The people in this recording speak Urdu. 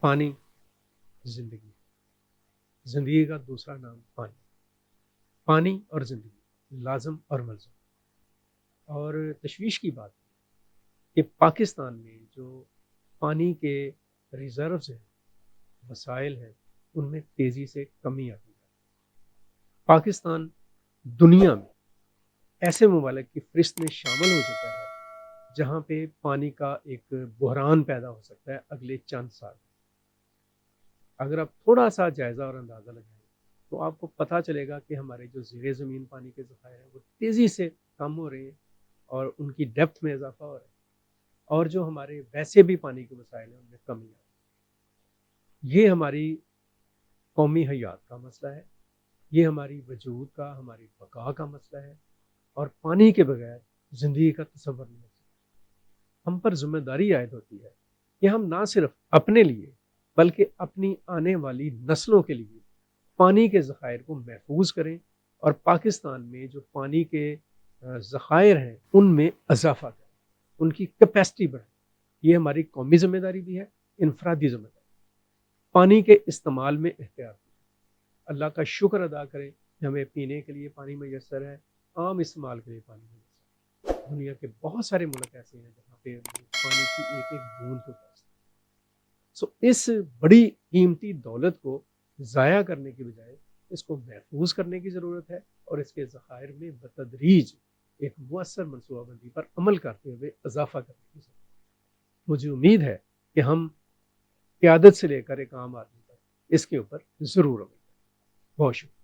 پانی زندگی، زندگی کا دوسرا نام پانی، پانی اور زندگی لازم اور ملزم۔ اور تشویش کی بات ہے کہ پاکستان میں جو پانی کے ریزروز ہیں، وسائل ہیں، ان میں تیزی سے کمی آتی ہے۔ پاکستان دنیا میں ایسے ممالک کی فہرست میں شامل ہو چکا ہے جہاں پہ پانی کا ایک بحران پیدا ہو سکتا ہے اگلے چند سال۔ اگر آپ تھوڑا سا جائزہ اور اندازہ لگائیں تو آپ کو پتہ چلے گا کہ ہمارے جو زیر زمین پانی کے ذخائر ہیں وہ تیزی سے کم ہو رہے ہیں اور ان کی ڈیپتھ میں اضافہ ہو رہا ہے، اور جو ہمارے ویسے بھی پانی کے وسائل ہیں ان میں کمی آ رہی ہے۔ یہ ہماری قومی حیات کا مسئلہ ہے، یہ ہماری وجود کا، ہماری بقا کا مسئلہ ہے، اور پانی کے بغیر زندگی کا تصور نہیں ہو سکتا۔ ہم پر ذمہ داری عائد ہوتی ہے کہ ہم نہ صرف اپنے لیے بلکہ اپنی آنے والی نسلوں کے لیے پانی کے ذخائر کو محفوظ کریں، اور پاکستان میں جو پانی کے ذخائر ہیں ان میں اضافہ کریں، ان کی کیپیسٹی بڑھائیں۔ یہ ہماری قومی ذمہ داری بھی ہے، انفرادی ذمہ داری۔ پانی کے استعمال میں احتیاط کریں، اللہ کا شکر ادا کریں کہ ہمیں پینے کے لیے پانی میسر ہے، عام استعمال کے لیے پانی میسر ہے۔ دنیا کے بہت سارے ملک ایسے ہیں جہاں پہ پانی کی ایک ایک بوند کو ترستے ہیں۔ اس بڑی قیمتی دولت کو ضائع کرنے کی بجائے اس کو محفوظ کرنے کی ضرورت ہے، اور اس کے ذخائر میں بتدریج ایک مؤثر منصوبہ بندی پر عمل کرتے ہوئے اضافہ کرنے کی ضرورت ہے۔ مجھے امید ہے کہ ہم قیادت سے لے کر ایک عام آدمی تک اس کے اوپر ضرور عمل کریں۔ بہت شکریہ۔